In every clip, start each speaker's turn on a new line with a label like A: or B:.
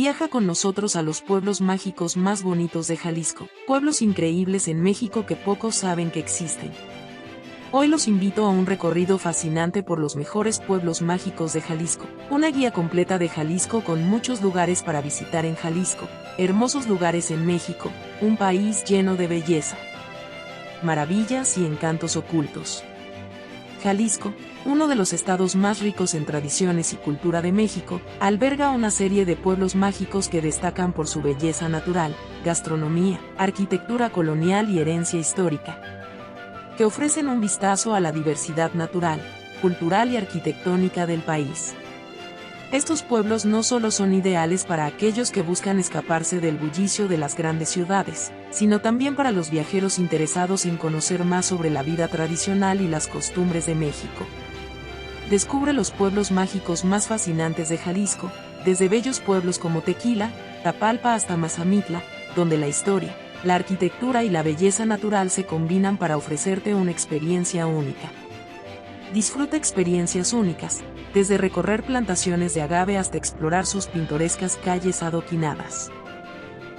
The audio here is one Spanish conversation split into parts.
A: Viaja con nosotros a los pueblos mágicos más bonitos de Jalisco, pueblos increíbles en México que pocos saben que existen. Hoy los invito a un recorrido fascinante por los mejores pueblos mágicos de Jalisco, una guía completa de Jalisco con muchos lugares para visitar en Jalisco, hermosos lugares en México, un país lleno de belleza, maravillas y encantos ocultos. Jalisco, uno de los estados más ricos en tradiciones y cultura de México, alberga una serie de pueblos mágicos que destacan por su belleza natural, gastronomía, arquitectura colonial y herencia histórica, que ofrecen un vistazo a la diversidad natural, cultural y arquitectónica del país. Estos pueblos no solo son ideales para aquellos que buscan escaparse del bullicio de las grandes ciudades, sino también para los viajeros interesados en conocer más sobre la vida tradicional y las costumbres de México. Descubre los pueblos mágicos más fascinantes de Jalisco, desde bellos pueblos como Tequila, Tapalpa hasta Mazamitla, donde la historia, la arquitectura y la belleza natural se combinan para ofrecerte una experiencia única. Disfruta experiencias únicas, desde recorrer plantaciones de agave hasta explorar sus pintorescas calles adoquinadas.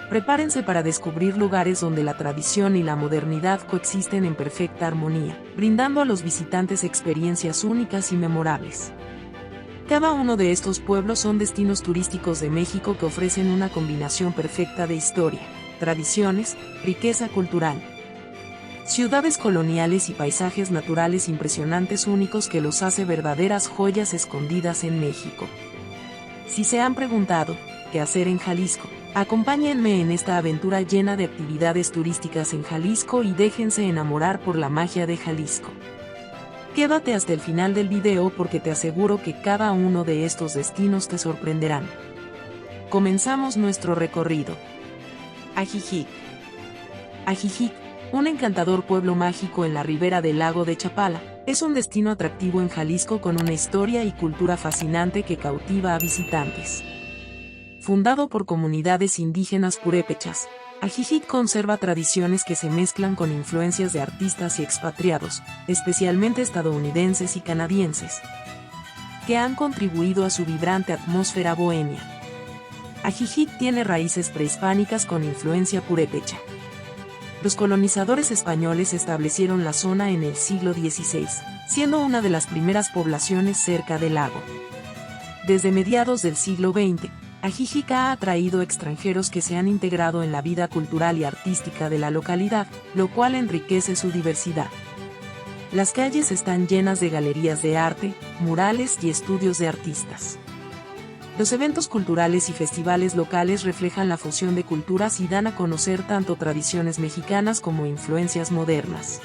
A: Prepárense para descubrir lugares donde la tradición y la modernidad coexisten en perfecta armonía, brindando a los visitantes experiencias únicas y memorables. Cada uno de estos pueblos son destinos turísticos de México que ofrecen una combinación perfecta de historia, tradiciones, riqueza cultural, ciudades coloniales y paisajes naturales impresionantes únicos que los hace verdaderas joyas escondidas en México. Si se han preguntado, ¿qué hacer en Jalisco? Acompáñenme en esta aventura llena de actividades turísticas en Jalisco y déjense enamorar por la magia de Jalisco. Quédate hasta el final del video porque te aseguro que cada uno de estos destinos te sorprenderán. Comenzamos nuestro recorrido. Ajijic. Ajijic, un encantador pueblo mágico en la ribera del lago de Chapala, es un destino atractivo en Jalisco con una historia y cultura fascinante que cautiva a visitantes. Fundado por comunidades indígenas purépechas, Ajijic conserva tradiciones que se mezclan con influencias de artistas y expatriados, especialmente estadounidenses y canadienses, que han contribuido a su vibrante atmósfera bohemia. Ajijic tiene raíces prehispánicas con influencia purépecha. Los colonizadores españoles establecieron la zona en el siglo XVI, siendo una de las primeras poblaciones cerca del lago. Desde mediados del siglo XX, Ajijic ha atraído extranjeros que se han integrado en la vida cultural y artística de la localidad, lo cual enriquece su diversidad. Las calles están llenas de galerías de arte, murales y estudios de artistas. Los eventos culturales y festivales locales reflejan la fusión de culturas y dan a conocer tanto tradiciones mexicanas como influencias modernas.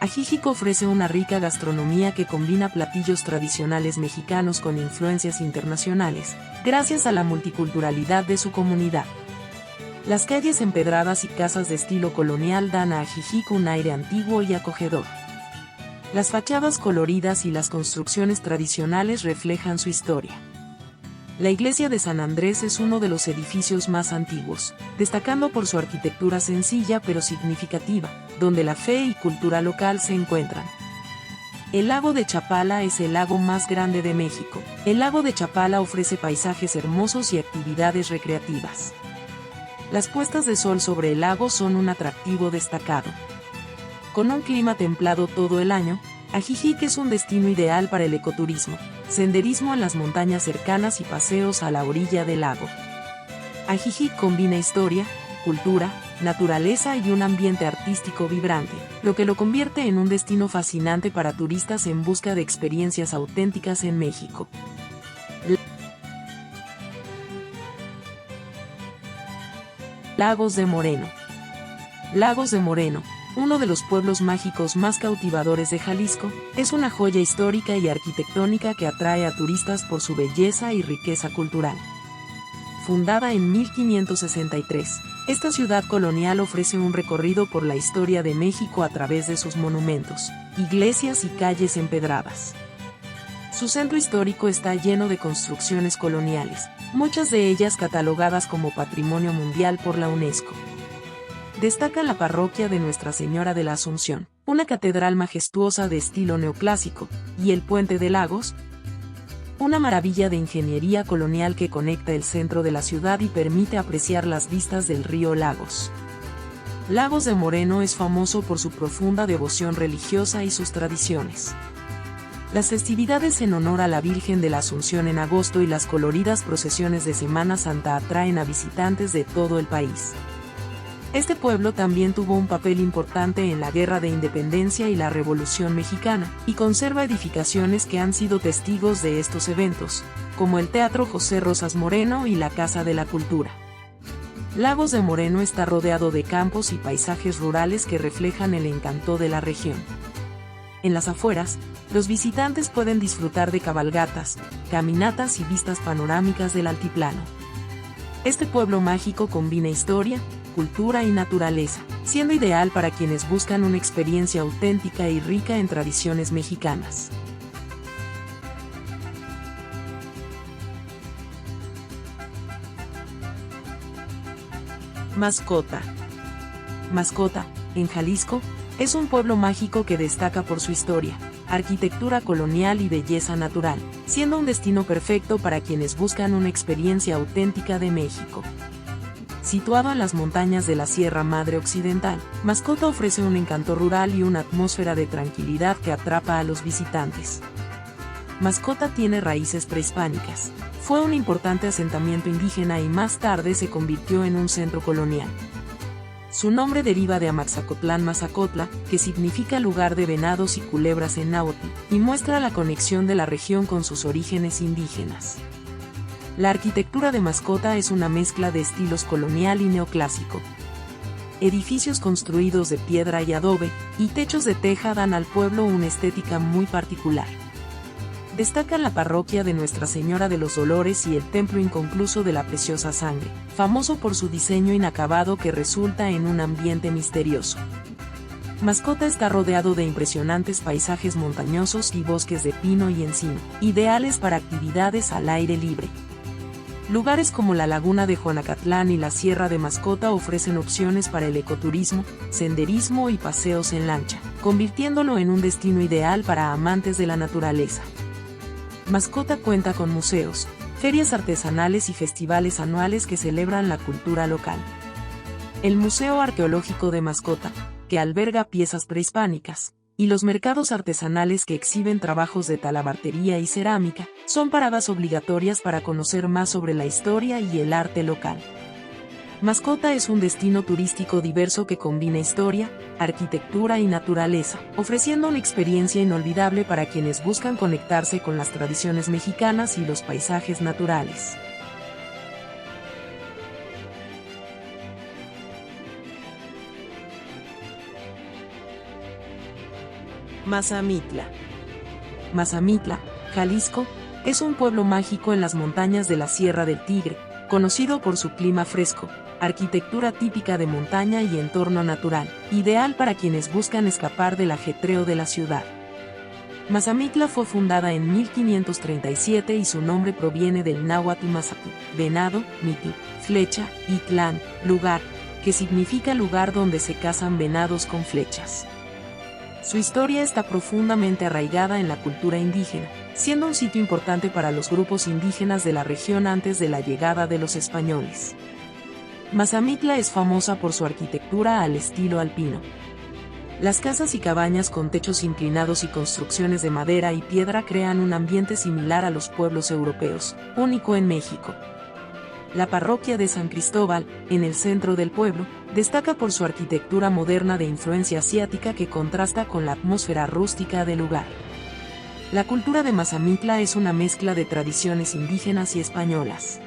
A: Ajijic ofrece una rica gastronomía que combina platillos tradicionales mexicanos con influencias internacionales, gracias a la multiculturalidad de su comunidad. Las calles empedradas y casas de estilo colonial dan a Ajijic un aire antiguo y acogedor. Las fachadas coloridas y las construcciones tradicionales reflejan su historia. La iglesia de San Andrés es uno de los edificios más antiguos, destacando por su arquitectura sencilla pero significativa, donde la fe y cultura local se encuentran. El lago de Chapala es el lago más grande de México. El lago de Chapala ofrece paisajes hermosos y actividades recreativas. Las puestas de sol sobre el lago son un atractivo destacado. Con un clima templado todo el año, Ajijic es un destino ideal para el ecoturismo, senderismo en las montañas cercanas y paseos a la orilla del lago. Ajijic combina historia, cultura, naturaleza y un ambiente artístico vibrante, lo que lo convierte en un destino fascinante para turistas en busca de experiencias auténticas en México. Lagos de Moreno. Lagos de Moreno, uno de los pueblos mágicos más cautivadores de Jalisco, es una joya histórica y arquitectónica que atrae a turistas por su belleza y riqueza cultural. Fundada en 1563, esta ciudad colonial ofrece un recorrido por la historia de México a través de sus monumentos, iglesias y calles empedradas. Su centro histórico está lleno de construcciones coloniales, muchas de ellas catalogadas como Patrimonio Mundial por la UNESCO. Destaca la parroquia de Nuestra Señora de la Asunción, una catedral majestuosa de estilo neoclásico, y el Puente de Lagos, una maravilla de ingeniería colonial que conecta el centro de la ciudad y permite apreciar las vistas del río Lagos. Lagos de Moreno es famoso por su profunda devoción religiosa y sus tradiciones. Las festividades en honor a la Virgen de la Asunción en agosto y las coloridas procesiones de Semana Santa atraen a visitantes de todo el país. Este pueblo también tuvo un papel importante en la Guerra de Independencia y la Revolución Mexicana, y conserva edificaciones que han sido testigos de estos eventos, como el Teatro José Rosas Moreno y la Casa de la Cultura. Lagos de Moreno está rodeado de campos y paisajes rurales que reflejan el encanto de la región. En las afueras, los visitantes pueden disfrutar de cabalgatas, caminatas y vistas panorámicas del altiplano. Este pueblo mágico combina historia, cultura y naturaleza, siendo ideal para quienes buscan una experiencia auténtica y rica en tradiciones mexicanas. Mascota. Mascota, en Jalisco, es un pueblo mágico que destaca por su historia, arquitectura colonial y belleza natural, siendo un destino perfecto para quienes buscan una experiencia auténtica de México. Situado en las montañas de la Sierra Madre Occidental, Mascota ofrece un encanto rural y una atmósfera de tranquilidad que atrapa a los visitantes. Mascota tiene raíces prehispánicas. Fue un importante asentamiento indígena y más tarde se convirtió en un centro colonial. Su nombre deriva de Amaxacotlán Mazacotla, que significa lugar de venados y culebras en náhuatl, y muestra la conexión de la región con sus orígenes indígenas. La arquitectura de Mascota es una mezcla de estilos colonial y neoclásico. Edificios construidos de piedra y adobe, y techos de teja dan al pueblo una estética muy particular. Destacan la parroquia de Nuestra Señora de los Dolores y el templo inconcluso de la Preciosa Sangre, famoso por su diseño inacabado que resulta en un ambiente misterioso. Mascota está rodeado de impresionantes paisajes montañosos y bosques de pino y encino, ideales para actividades al aire libre. Lugares como la laguna de Juanacatlán y la Sierra de Mascota ofrecen opciones para el ecoturismo, senderismo y paseos en lancha, convirtiéndolo en un destino ideal para amantes de la naturaleza. Mascota cuenta con museos, ferias artesanales y festivales anuales que celebran la cultura local. El Museo Arqueológico de Mascota, que alberga piezas prehispánicas, y los mercados artesanales que exhiben trabajos de talabartería y cerámica, son paradas obligatorias para conocer más sobre la historia y el arte local. Mascota es un destino turístico diverso que combina historia, arquitectura y naturaleza, ofreciendo una experiencia inolvidable para quienes buscan conectarse con las tradiciones mexicanas y los paisajes naturales. Mazamitla. Mazamitla, Jalisco, es un pueblo mágico en las montañas de la Sierra del Tigre, conocido por su clima fresco, arquitectura típica de montaña y entorno natural, ideal para quienes buscan escapar del ajetreo de la ciudad. Mazamitla fue fundada en 1537 y su nombre proviene del náhuatl mazatl, venado, mitl, flecha, y tlán, lugar, que significa lugar donde se cazan venados con flechas. Su historia está profundamente arraigada en la cultura indígena, siendo un sitio importante para los grupos indígenas de la región antes de la llegada de los españoles. Mazamitla es famosa por su arquitectura al estilo alpino. Las casas y cabañas con techos inclinados y construcciones de madera y piedra crean un ambiente similar a los pueblos europeos, único en México. La parroquia de San Cristóbal, en el centro del pueblo, destaca por su arquitectura moderna de influencia asiática que contrasta con la atmósfera rústica del lugar. La cultura de Mazamitla es una mezcla de tradiciones indígenas y españolas.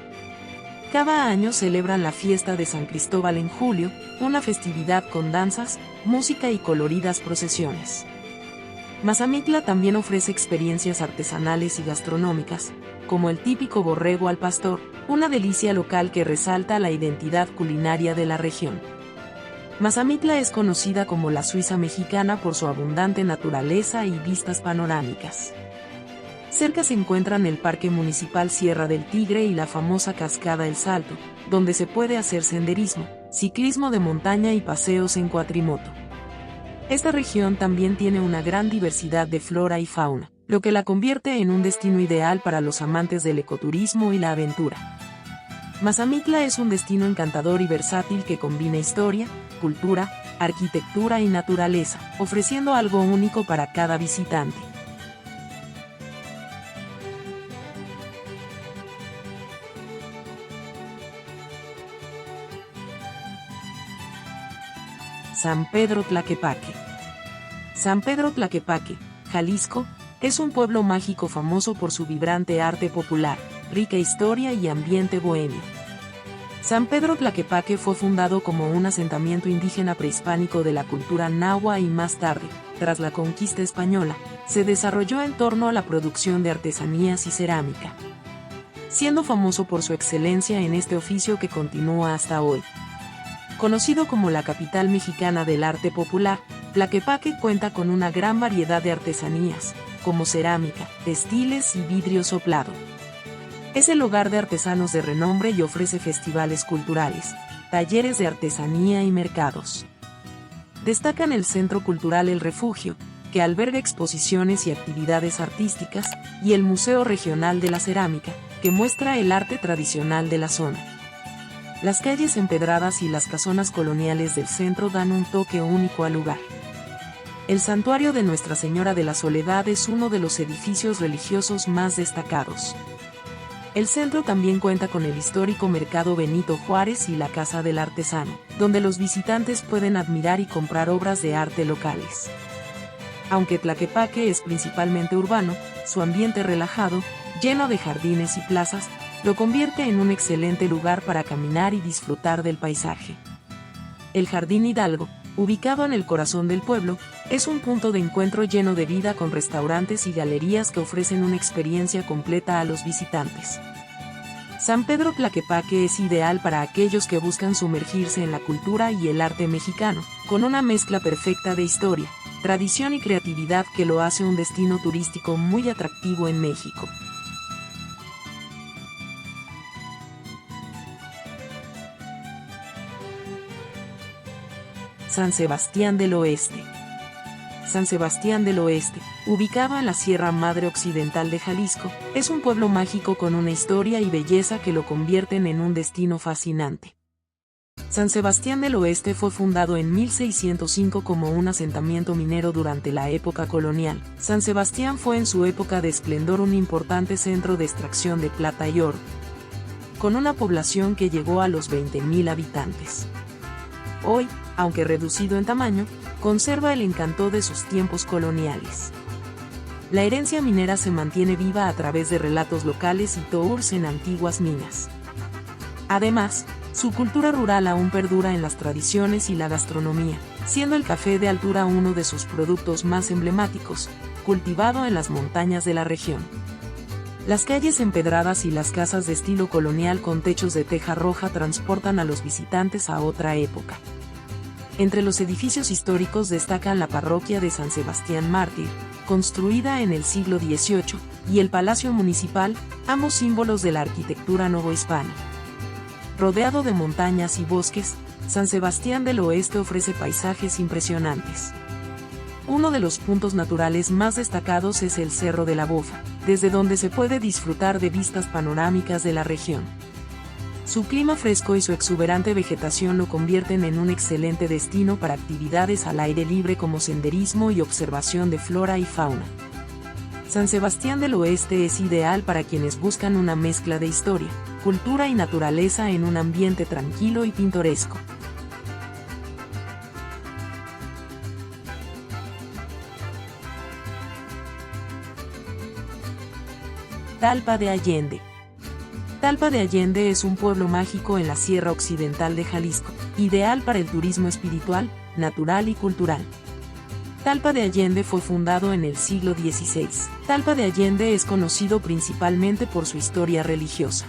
A: Cada año celebran la fiesta de San Cristóbal en julio, una festividad con danzas, música y coloridas procesiones. Mazamitla también ofrece experiencias artesanales y gastronómicas, como el típico borrego al pastor, una delicia local que resalta la identidad culinaria de la región. Mazamitla es conocida como la Suiza mexicana por su abundante naturaleza y vistas panorámicas. Cerca se encuentran el Parque Municipal Sierra del Tigre y la famosa Cascada El Salto, donde se puede hacer senderismo, ciclismo de montaña y paseos en cuatrimoto. Esta región también tiene una gran diversidad de flora y fauna, lo que la convierte en un destino ideal para los amantes del ecoturismo y la aventura. Mazamitla es un destino encantador y versátil que combina historia, cultura, arquitectura y naturaleza, ofreciendo algo único para cada visitante. San Pedro Tlaquepaque. San Pedro Tlaquepaque, Jalisco, es un pueblo mágico famoso por su vibrante arte popular, rica historia y ambiente bohemio. San Pedro Tlaquepaque fue fundado como un asentamiento indígena prehispánico de la cultura náhua y más tarde, tras la conquista española, se desarrolló en torno a la producción de artesanías y cerámica, siendo famoso por su excelencia en este oficio que continúa hasta hoy. Conocido como la capital mexicana del arte popular, Tlaquepaque cuenta con una gran variedad de artesanías, como cerámica, textiles y vidrio soplado. Es el hogar de artesanos de renombre y ofrece festivales culturales, talleres de artesanía y mercados. Destacan el Centro Cultural El Refugio, que alberga exposiciones y actividades artísticas, y el Museo Regional de la Cerámica, que muestra el arte tradicional de la zona. Las calles empedradas y las casonas coloniales del centro dan un toque único al lugar. El Santuario de Nuestra Señora de la Soledad es uno de los edificios religiosos más destacados. El centro también cuenta con el histórico Mercado Benito Juárez y la Casa del Artesano, donde los visitantes pueden admirar y comprar obras de arte locales. Aunque Tlaquepaque es principalmente urbano, su ambiente relajado, lleno de jardines y plazas, lo convierte en un excelente lugar para caminar y disfrutar del paisaje. El Jardín Hidalgo, ubicado en el corazón del pueblo, es un punto de encuentro lleno de vida con restaurantes y galerías que ofrecen una experiencia completa a los visitantes. San Pedro Tlaquepaque es ideal para aquellos que buscan sumergirse en la cultura y el arte mexicano, con una mezcla perfecta de historia, tradición y creatividad que lo hace un destino turístico muy atractivo en México. San Sebastián del Oeste. San Sebastián del Oeste, ubicado en la Sierra Madre Occidental de Jalisco, es un pueblo mágico con una historia y belleza que lo convierten en un destino fascinante. San Sebastián del Oeste fue fundado en 1605 como un asentamiento minero durante la época colonial. San Sebastián fue en su época de esplendor un importante centro de extracción de plata y oro, con una población que llegó a los 20.000 habitantes. Hoy, aunque reducido en tamaño, conserva el encanto de sus tiempos coloniales. La herencia minera se mantiene viva a través de relatos locales y tours en antiguas minas. Además, su cultura rural aún perdura en las tradiciones y la gastronomía, siendo el café de altura uno de sus productos más emblemáticos, cultivado en las montañas de la región. Las calles empedradas y las casas de estilo colonial con techos de teja roja transportan a los visitantes a otra época. Entre los edificios históricos destacan la parroquia de San Sebastián Mártir, construida en el siglo XVIII, y el Palacio Municipal, ambos símbolos de la arquitectura novohispana. Rodeado de montañas y bosques, San Sebastián del Oeste ofrece paisajes impresionantes. Uno de los puntos naturales más destacados es el Cerro de la Bofa, desde donde se puede disfrutar de vistas panorámicas de la región. Su clima fresco y su exuberante vegetación lo convierten en un excelente destino para actividades al aire libre como senderismo y observación de flora y fauna. San Sebastián del Oeste es ideal para quienes buscan una mezcla de historia, cultura y naturaleza en un ambiente tranquilo y pintoresco. Talpa de Allende. Talpa de Allende es un pueblo mágico en la Sierra Occidental de Jalisco, ideal para el turismo espiritual, natural y cultural. Talpa de Allende fue fundado en el siglo XVI. Talpa de Allende es conocido principalmente por su historia religiosa.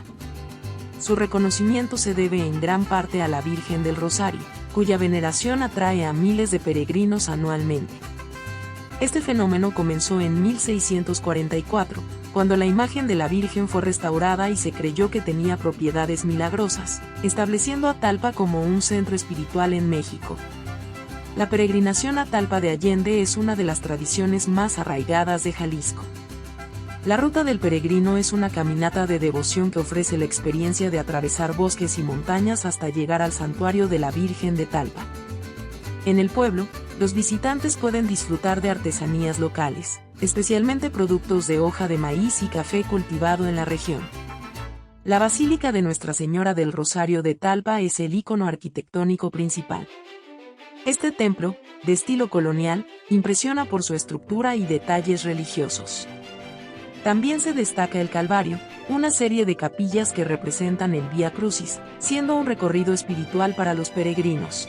A: Su reconocimiento se debe en gran parte a la Virgen del Rosario, cuya veneración atrae a miles de peregrinos anualmente. Este fenómeno comenzó en 1644, cuando la imagen de la Virgen fue restaurada y se creyó que tenía propiedades milagrosas, estableciendo a Talpa como un centro espiritual en México. La peregrinación a Talpa de Allende es una de las tradiciones más arraigadas de Jalisco. La ruta del peregrino es una caminata de devoción que ofrece la experiencia de atravesar bosques y montañas hasta llegar al santuario de la Virgen de Talpa. En el pueblo, los visitantes pueden disfrutar de artesanías locales, especialmente productos de hoja de maíz y café cultivado en la región. La Basílica de Nuestra Señora del Rosario de Talpa es el ícono arquitectónico principal. Este templo, de estilo colonial, impresiona por su estructura y detalles religiosos. También se destaca el Calvario, una serie de capillas que representan el Vía Crucis, siendo un recorrido espiritual para los peregrinos.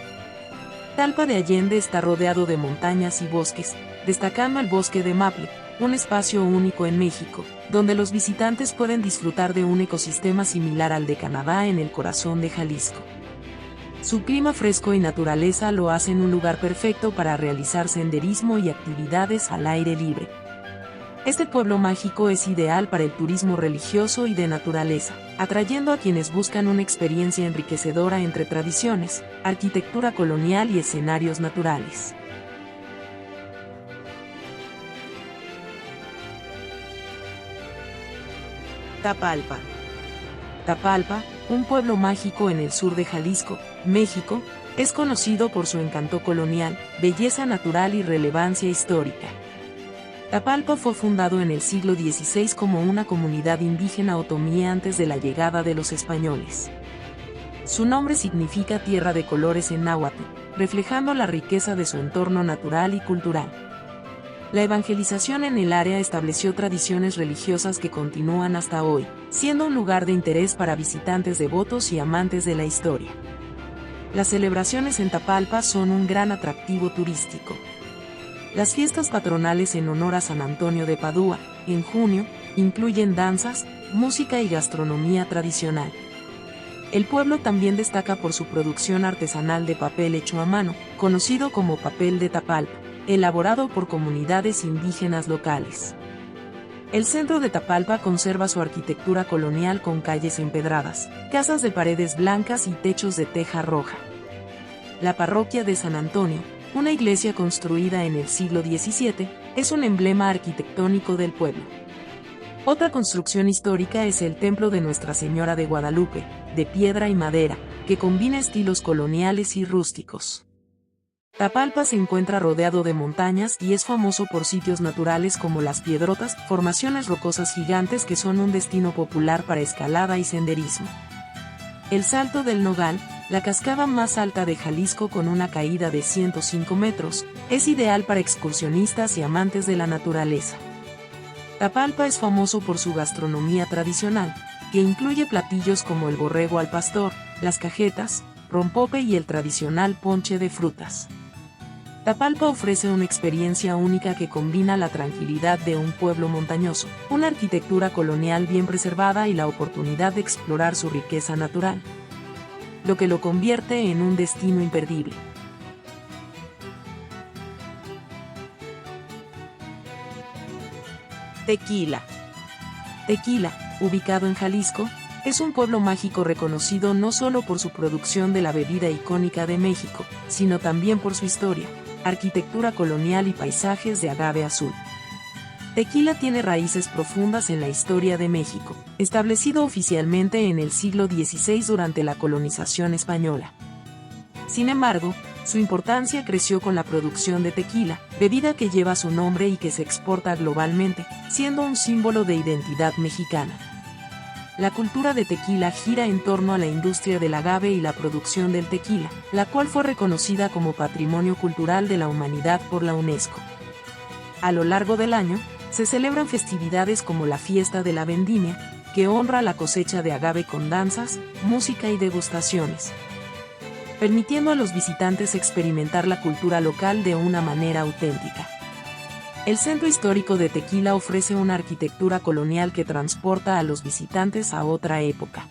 A: Talpa de Allende está rodeado de montañas y bosques, destacando el bosque de maple, un espacio único en México, donde los visitantes pueden disfrutar de un ecosistema similar al de Canadá en el corazón de Jalisco. Su clima fresco y naturaleza lo hacen un lugar perfecto para realizar senderismo y actividades al aire libre. Este pueblo mágico es ideal para el turismo religioso y de naturaleza, atrayendo a quienes buscan una experiencia enriquecedora entre tradiciones, arquitectura colonial y escenarios naturales. Tapalpa. Tapalpa, un pueblo mágico en el sur de Jalisco, México, es conocido por su encanto colonial, belleza natural y relevancia histórica. Tapalpa fue fundado en el siglo XVI como una comunidad indígena otomí antes de la llegada de los españoles. Su nombre significa tierra de colores en náhuatl, reflejando la riqueza de su entorno natural y cultural. La evangelización en el área estableció tradiciones religiosas que continúan hasta hoy, siendo un lugar de interés para visitantes devotos y amantes de la historia. Las celebraciones en Tapalpa son un gran atractivo turístico. Las fiestas patronales en honor a San Antonio de Padua, en junio, incluyen danzas, música y gastronomía tradicional. El pueblo también destaca por su producción artesanal de papel hecho a mano, conocido como papel de Tapalpa, elaborado por comunidades indígenas locales. El centro de Tapalpa conserva su arquitectura colonial con calles empedradas, casas de paredes blancas y techos de teja roja. La parroquia de San Antonio, una iglesia construida en el siglo XVII, es un emblema arquitectónico del pueblo. Otra construcción histórica es el Templo de Nuestra Señora de Guadalupe, de piedra y madera, que combina estilos coloniales y rústicos. Tapalpa se encuentra rodeado de montañas y es famoso por sitios naturales como las Piedrotas, formaciones rocosas gigantes que son un destino popular para escalada y senderismo. El Salto del Nogal, la cascada más alta de Jalisco con una caída de 105 metros, es ideal para excursionistas y amantes de la naturaleza. Tapalpa es famoso por su gastronomía tradicional, que incluye platillos como el borrego al pastor, las cajetas, rompope y el tradicional ponche de frutas. Tapalpa ofrece una experiencia única que combina la tranquilidad de un pueblo montañoso, una arquitectura colonial bien preservada y la oportunidad de explorar su riqueza natural, lo que lo convierte en un destino imperdible. Tequila. Tequila, ubicado en Jalisco, es un pueblo mágico reconocido no solo por su producción de la bebida icónica de México, sino también por su historia, arquitectura colonial y paisajes de agave azul. Tequila tiene raíces profundas en la historia de México, establecido oficialmente en el siglo XVI durante la colonización española. Sin embargo, su importancia creció con la producción de tequila, bebida que lleva su nombre y que se exporta globalmente, siendo un símbolo de identidad mexicana. La cultura de tequila gira en torno a la industria del agave y la producción del tequila, la cual fue reconocida como Patrimonio Cultural de la Humanidad por la UNESCO. A lo largo del año, se celebran festividades como la Fiesta de la Vendimia, que honra la cosecha de agave con danzas, música y degustaciones, permitiendo a los visitantes experimentar la cultura local de una manera auténtica. El centro histórico de Tequila ofrece una arquitectura colonial que transporta a los visitantes a otra época.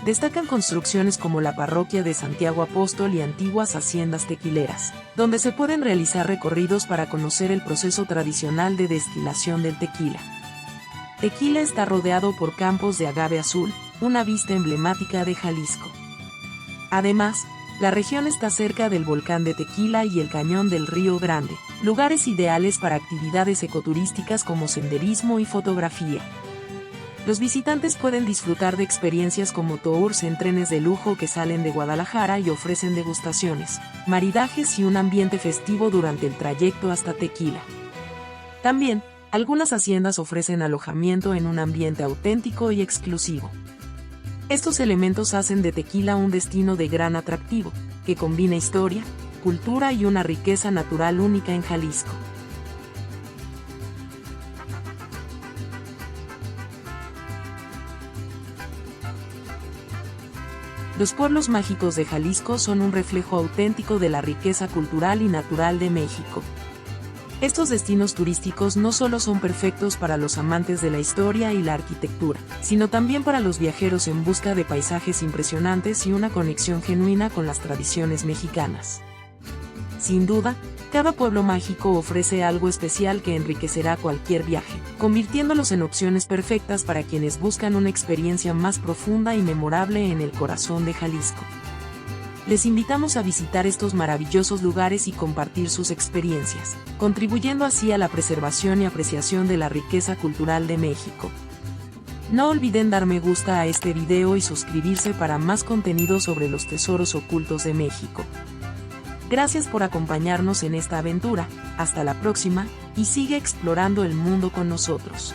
A: Destacan construcciones como la parroquia de Santiago Apóstol y antiguas haciendas tequileras, donde se pueden realizar recorridos para conocer el proceso tradicional de destilación del tequila. Tequila está rodeado por campos de agave azul, una vista emblemática de Jalisco. Además, La región está cerca del volcán de Tequila y el cañón del Río Grande, lugares ideales para actividades ecoturísticas como senderismo y fotografía. Los visitantes pueden disfrutar de experiencias como tours en trenes de lujo que salen de Guadalajara y ofrecen degustaciones, maridajes y un ambiente festivo durante el trayecto hasta Tequila. También, algunas haciendas ofrecen alojamiento en un ambiente auténtico y exclusivo. Estos elementos hacen de Tequila un destino de gran atractivo, que combina historia, cultura y una riqueza natural única en Jalisco. Los pueblos mágicos de Jalisco son un reflejo auténtico de la riqueza cultural y natural de México. Estos destinos turísticos no solo son perfectos para los amantes de la historia y la arquitectura, sino también para los viajeros en busca de paisajes impresionantes y una conexión genuina con las tradiciones mexicanas. Sin duda, cada pueblo mágico ofrece algo especial que enriquecerá cualquier viaje, convirtiéndolos en opciones perfectas para quienes buscan una experiencia más profunda y memorable en el corazón de Jalisco. Les invitamos a visitar estos maravillosos lugares y compartir sus experiencias, contribuyendo así a la preservación y apreciación de la riqueza cultural de México. No olviden dar me gusta a este video y suscribirse para más contenido sobre los tesoros ocultos de México. Gracias por acompañarnos en esta aventura, hasta la próxima, y sigue explorando el mundo con nosotros.